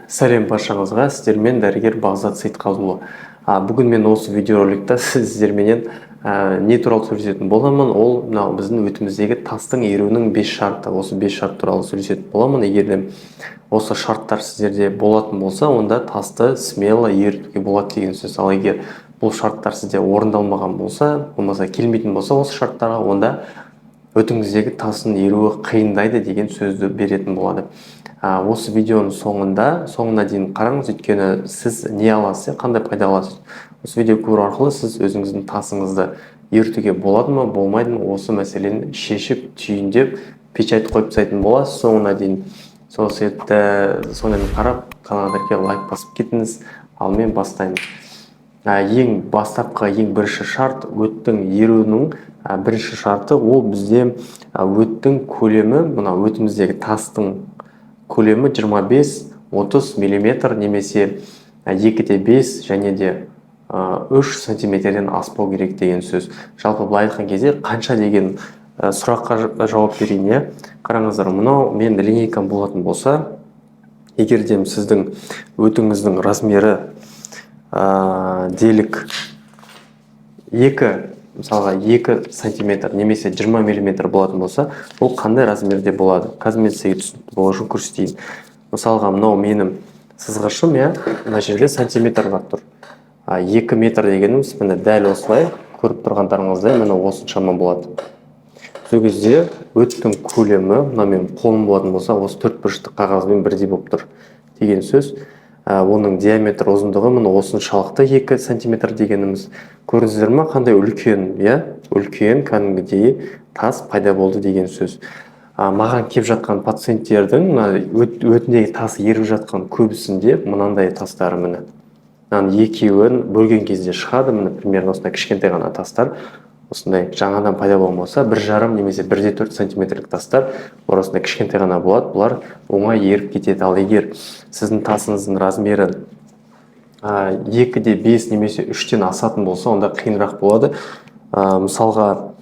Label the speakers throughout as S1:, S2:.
S1: Сәлем баршаңызға, сіздермен дәрігер Бағзат Сейтқазұлы. Бүгін мен осы видеороликта сіздерменен не туралы сөйлесетін боламын, ол мынау біздің өтіміздегі тастың еруінің 5 шарты. Осы 5 шарт туралы сөйлесетін боламын. Егер де осы шарттар сіздерде болатын болса, онда тасты смело ерітуге болады деген сөз. Ал егер бұл шарттар сізде орындалмаған болса, болмаса келмейтін болса осы шарттарға, онда өтіңіздегі тасын еруі қиындайды деген сөзді беретін болады. Осы видеоның соңына дейін қараңыз, өйткені сіз не аласыз, қандай пайда аласыз. Осы видео көру арқылы сіз өзіңіздің тасыңызды ерітуге болады ма, болмайды ма, осы мәселені шешіп, түйіндеп, печать қойып тастайтын боласыз соңына дейін. Сол себепті соңынан қарап, каналдарға лайк басып кетіңіз, ал мен бастаймын. Ең бастапқы, ең бірінші шарт, өттің еруінің бірінші шарты, ол бізде өттің көлемі, мына өтіміздегі тастың көлемі 25-30 мм немесе 2-5 және де 3 сантиметрден аспау керек деген сөз. Жалпы былай айтқан кезде қанша деген сұраққа жауап берейін. Қараңыздар, мынау мен линейкам болатын болса, егер де сіздің өтіңіздің размері делік 2 сантиметр немесе 20 мм болатын болса, ол қандай размерде болады? Қазір мен сізге түсінікті болу үшін көрсетейін. Мысалға, мынау менің сызғышым, мына жерде сантиметрлар тұр. 2 метр дегеніміз міне дәл осылай көріп тұрғандарыңыздай міне осыншама болады. Сол кезде өттің көлемі, мына менің қолым болатын болса, осы 4 бұрышты қағазбен бірдей болып тұр деген сөз. Оның диаметр ұзындығы міне осыншалықты 2 сантиметр дегеніміз. Көрдіңіздер ме, қандай үлкен, үлкен кәдімгідей тас пайда болды деген сөз. Маған келіп жатқан пациенттердің өтіндегі тас еріп жатқан көбісінде мынандай тастар міне. Екеуін бөлген кезде шығады, міне примерно осындай кішкентай ғана тастар. Осындай жаңадан пайда болмаса, 1,5 немесе 1,4 сантиметрлік тастар, осындай кішкентай ғана болады, бұлар оңай еріп кетеді. Ал егер сіздің тасыңыздың размері 2-5 немесе 3-тен асатын болса, онда қиынырақ болады. Мысалға,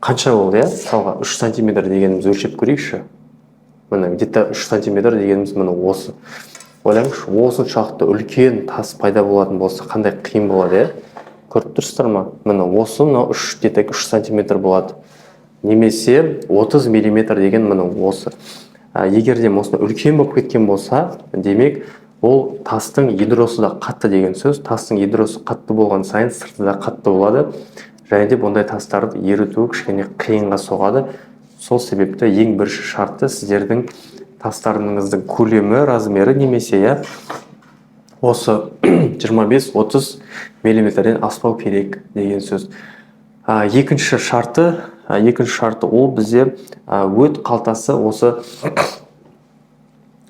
S1: қанша болды, мысалға 3 сантиметр дегеніміз өлшеп көрейікші. Міне, где-то 3 сантиметр дегеніміз міне осы. Ойлаңызшы, осыншалықты үлкен тас пайда болатын болса, қандай қиын болады, көріп тұрсыздар ма? Міне осы 3 сантиметр болады. Немесе 30 мм деген міне осы. Егер де осыны үлкен болып кеткен болса, демек, ол тастың ядросы да қатты деген сөз. Тастың ядросы қатты болған сайын сырты да қатты болады. Және де бұндай тастарды еріту кішкене қиынға соғады. Сол себепті ең бірінші шарты сіздердің тастарыңыздың көлемі, размері немесе осы 25-30 мм-ден аспау керек деген сөз. Екінші шарты ол бізде өт қалтасы осы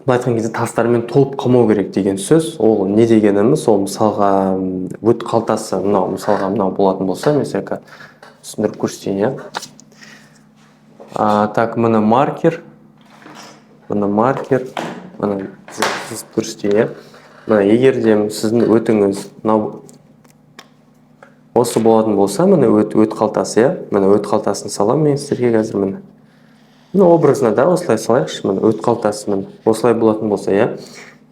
S1: айтқан кезде тастармен толып қалмау керек деген сөз. Ол не дегеніміз? Ол мысалға өт қалтасы мысалға болатын болса, mesela түсіндіріп көрсетейін. Так, міне маркер, міне көрсетейін. Егер де сіздің өтіңіз осы болатын болса, міне өт қалтасы, міне өт қалтасын салам мен сіздерге қазір міне. Образно осылай салайықшы, міне өт қалтасы міне осылай болатын болса,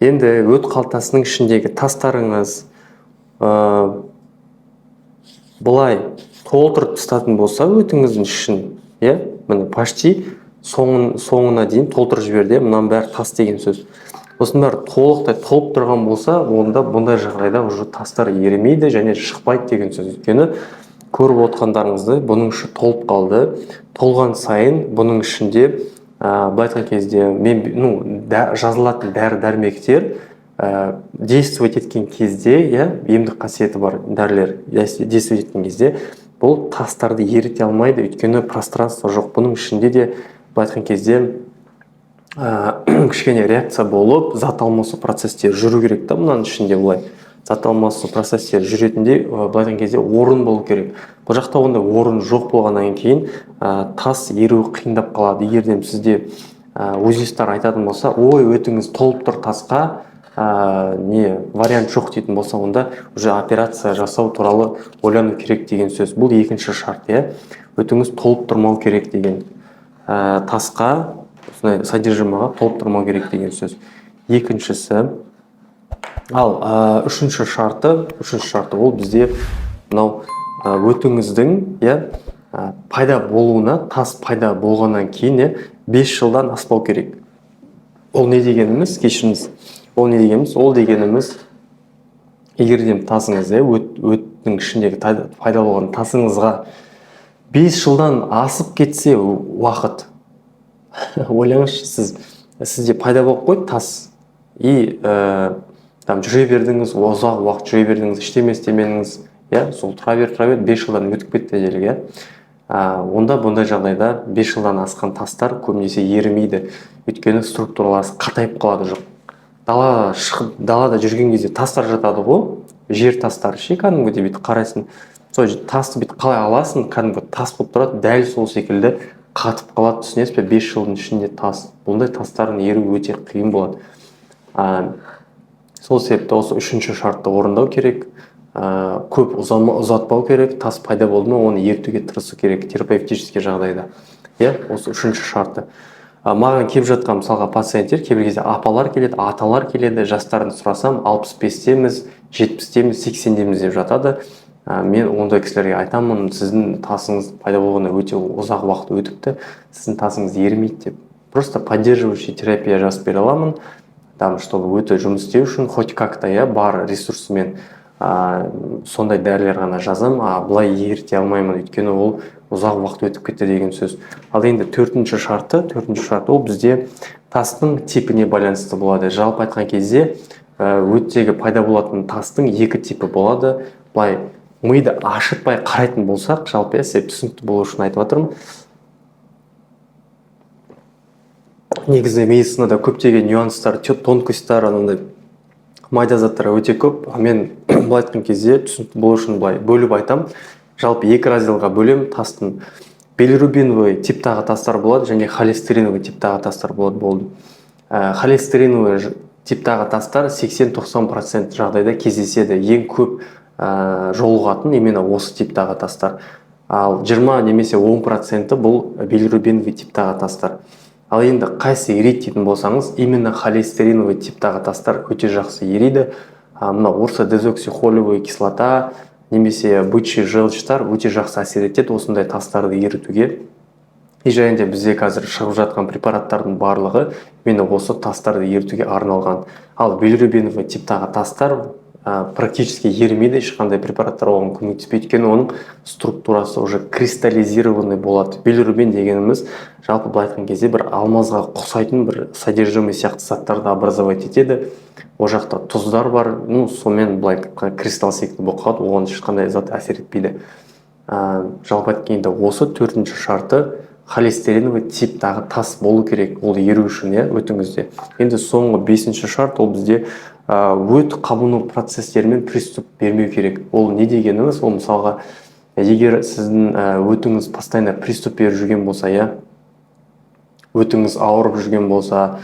S1: енді өт қалтасының ішіндегі тастарыңыз бұлай толтырып тастатын болса, өтіңіздің ішін, міне почти соңына дейін толтырып жіберді, мұнан бәрі тас деген сөз. Осының бәрі толықтай толып тұрған болса, онда бұндай жағдайда уже тастар еремейді және шықпайды деген сөз. Өйткені көріп отқандарыңызды бұның іші толып қалды. Толған сайын бұның ішінде былай айтқан кезде жазылатын дәрі-дәрмектер действовать еткен кезде, емдік қасиеті бар дәрілер действовать еткен кезде, бұл тастарды еріте алмайды, өйткені пространство жоқ. Бұның ішінде де былай айтқан кезде кішкене реакция болып, зат алмасу процестері жүру керек та, мұның ішінде бұлай. Зат алмасу процестері жүретіндей, былай айтқан кезде орын болу керек. Бұл жақта онда орын жоқ болғаннан кейін тас еруі қиындап қалады. Егер де сізде узистар айтатын болса, ой, өтіңіз толып тұр тасқа, вариант жоқ дейтін болса, онда уже операция жасау туралы ойлану керек деген сөз. Бұл екінші шарт, өтіңіз толып тұрмау керек деген тасқа, содержимаға толып тұрмау керек деген сөз. екіншісі. Ал үшінші шарты ол бізде мынау өтіңіздің пайда болуына, тас пайда болғаннан кейін 5 жылдан аспау керек. Ол не дегеніміз? Кешіріңіз. Ол не дегеніміз? Ол дегеніміз, егерден тасыңыз өттің ішіндегі пайда болған тасыңызға 5 жылдан асып кетсе уақыт, ойлаңызшы, сізде пайда болып қойды тас, и жүре бердіңіз, ұзақ уақыт жүре бердіңіз, істемедіңіз, сол тұра берді, 5 жылдан өтіп кетті делік, онда бұндай жағдайда 5 жылдан асқан тастар көбінесе ерімейді, өйткені структуралары қатайып қалады. Жоқ, далада жүрген кезде тастар жатады ғой, жер тастары кәдімгідей бүйтіп қарайсың, сол тасты бүйтіп қалай аласың, кәдімгі тас болып тұрады, дәл сол секілді қатып қалады, түсінесіз бе? 5 жылдың ішінде тас. Бұндай тастардың еру өте қиын болады. Сол себепті осы үшінші шартты орындау керек. Көп ұзатпау керек. Тас пайда болды ма, оны ертуге тырысу керек терапевтический жағдайда. Осы үшінші шарты. Маған келіп жатқан мысалға пациенттер, кейбір кезде апалар келеді, аталар келеді, жастарын сұрасам 65-теміз, 70-теміз, 80-деміз деп жатады. Мен ондай кісілерге айтамын, сіздің тасыңыз пайда болғанда өте ұзақ уақыт өтіпті, сіздің тасыңыз ерімейді деп. Просто поддерживающий терапия жазып бере аламын, чтобы өте жұмыс істеу үшін хоть как-то бар ресурсымен сондай дәрілер ғана жазам, бұлай ерте алмаймын, өйткені ол ұзақ уақыт өтіп кетті деген сөз. Ал енді төртінші шарты ол бізде тастың типіне байланысты болады. Жалпы айтқан кезде өттегі пайда болатын тастың екі типі болады. Бұлай миды ашытпай қарайтын болсақ, жалпы түсінікті болу үшін айтып жатырмын. Негізі медицинада көптеген нюанстар, тонкостьтар, анандай майда заттар өте көп. Мен былай айтқан кезде түсінікті болу үшін былай бөліп айтам. Жалпы екі разделға бөлем тастың. Билирубиновый типтағы тастар болады және холестериновый типтағы тастар болды. Холестериновый типтағы тастар 80-90% жағдайда кездеседі. Ең көп жолығатын именно осы типтағы тастар. Ал 20 немесе 10% бұл билирубиновый типтағы тастар. Ал енді қайсы ерейді дейтін болсаңыз, именно холестериновый типтағы тастар өте жақсы ерейді. Мына орсодезоксихолевый кислота немесе бычий желчтар өте жақсы әсер етеді осындай тастарды ерітуге. И және де бізде қазір шығып жатқан препараттардың барлығы именно осы тастарды ерітуге арналған. Ал билирубиновый типтағы тастар практически ерімейді, ешқандай препараттар оған көмектеспейді, өйткені оның структурасы уже кристаллизированный болады. Билирубин дегеніміз жалпы былай айтқан кезде бір алмазға ұқсайтын бір содержимый сияқты заттарды образовать етеді. Ол жақта тұздар бар, сонымен былай кристалл секілді болып қалады, оған ешқандай зат әсер етпейді. Жалпы айтқанда осы төртінші шарты холестериновый типтағы тас болу керек, ол еру үшін өтіңізде. Енді соңғы бесінші шарт ол бізде өт қабыну процестерімен приступ бермеу керек. Ол не дегеніңіз? Ол мысалға, егер сіздің өтіңіз постоянно приступ беріп жүрген болса, өтіңіз ауырып жүрген болса,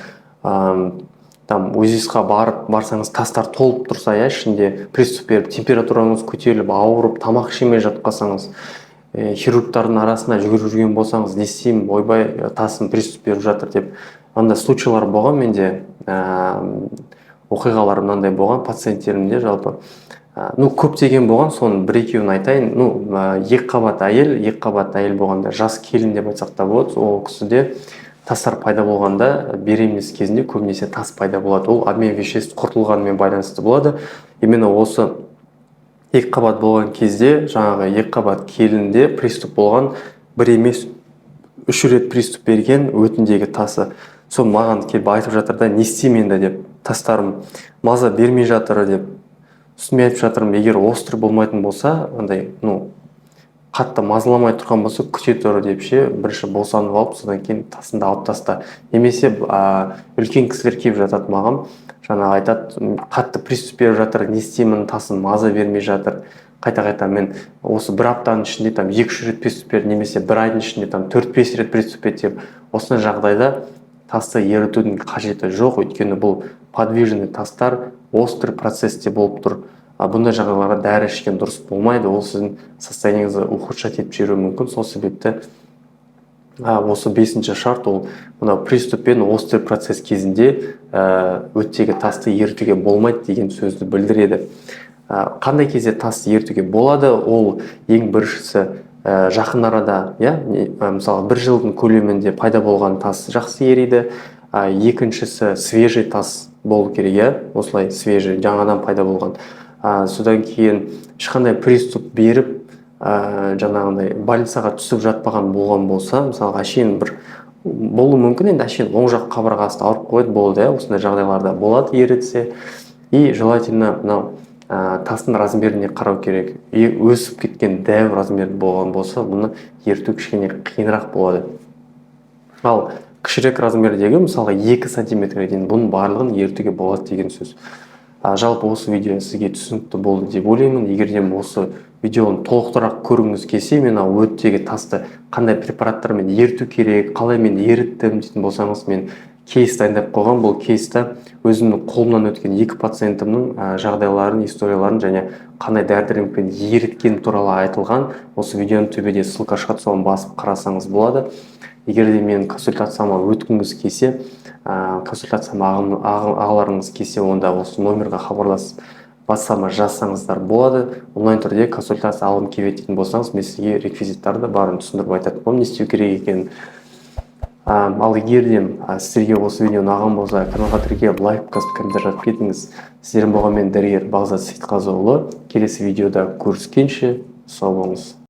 S1: УЗИСқа барсаңыз тастар толып тұрса, ішінде приступ беріп, температураңыз көтеріліп, ауырып, тамақ ішемей жатып қалсаңыз, хирургтардың арасына жүгіріп жүрген болсаңыз, не істеймін, ойбай тасым приступ беріп жатыр деп. Анда случайлар болған, менде оқиғалар мынандай болған пациенттерімде жалпы. Көптеген болған, соның бір-екеуін айтайын. Екі қабат әйел болғанда, жас келін деп айтсақ та болады. Ол кісіде тастар пайда болғанда, беременность кезінде көбінесе тас пайда болады. Ол обмен веществ құртылғанымен байланысты болады. Именно осы екі қабат болған кезде, жаңағы екі қабат келінде приступ болған, бір емес 3 рет приступ берген өтіндегі тасы. Сол маған келіп айтып жатыр да, не істеймін енді деп, тастарым маза бермей жатыр деп, үстіме айтып жатырмын, егер острый болмайтын болса, андай, қатты мазаламай тұрған болса, күте тұр деп бірінші босанып алып, содан кейін тасында алып таста. Немесе үлкен кісілер келіп жатады маған, жаңа айтады, қатты приступ беріп жатыр, не істеймін, тасын маза бермей жатыр. Қайта-қайта мен осы бір аптаның ішінде 2-3 рет приступ берді, немесе бір айдың ішінде 4-5 рет приступ етіп, осындай жағдайда тасты ерітудің қажеті жоқ, өйткені бұл подвижный тастар острый процесте болып тұр. Бұндай жағдайларға дәрі ішкен дұрыс болмайды, ол сіздің состояниеңізді ухудшать етіп жіберуі мүмкін. Сол себепті Осы 5-ші шарт ол мына приступ пен остеопроцесс кезінде өттегі тасты ерітуге болмайды деген сөзді білдіреді. Қандай кезде тасты ерітуге болады? Ол ең біріншісі жақын арада, мысалы 1 жылдың көлемінде пайда болған тас жақсы ериді. Екіншісі свежий тас болу керек, осылай свежий, жаңадан пайда болған. Содан кейін ешқандай приступ беріп, жаңағындай больницаға түсіп жатпаған болған болса, мысалы әшейін бір болуы мүмкін, енді әшейін оң жақ қабырғасы ауырып қойды болды, осындай жағдайларда болады ерітсе. И желательно мынау тастың размеріне қарау керек. Өсіп кеткен дәу размер болған болса, бұны еріту кішкене қиынырақ болады. Ал кішірек размердегі, мысалы 2 сантиметрге дейін бұның барлығын ерітуге болады деген сөз. Жалпы осы видео сізге түсінікті болды деп ойлаймын. Егер де осы видеоны толықтырақ көргіңіз келсе, мен өттегі тасты қандай препараттармен еріту керек, қалай мен еріттім дейтін болсаңыз, мен кейс дайындап қойған. Бұл кейсті өзімнің қолымнан өткен 2 пациентімнің жағдайларын, историяларын және қандай дәрі-дәрмекпен еріткен туралы айтылған. Осы видеоның төбеде ссылка шығады, соны басып қарасаңыз болады. Егер де менің консультацияма өткіңіз келсе, консультацияма ағыларыңыз келсе, онда осы номерға хабарласып WhatsApp-ма жазсаңыздар болады. Онлайн түрде консультация алғым келеді дейтін болсаңыз, мен сізге реквизиттарды барын түсіндіріп айтатын боламын, не істеу керек екенін. Ал егер де сіздерге осы видео ұнаған болса, каналға тіркеліп лайк басып комментарий жазып кетіңіз. Сіздермен болған мен дәрігер Бағзат Сейтқазыұлы. Келесі видеода көріскенше сау болыңыз.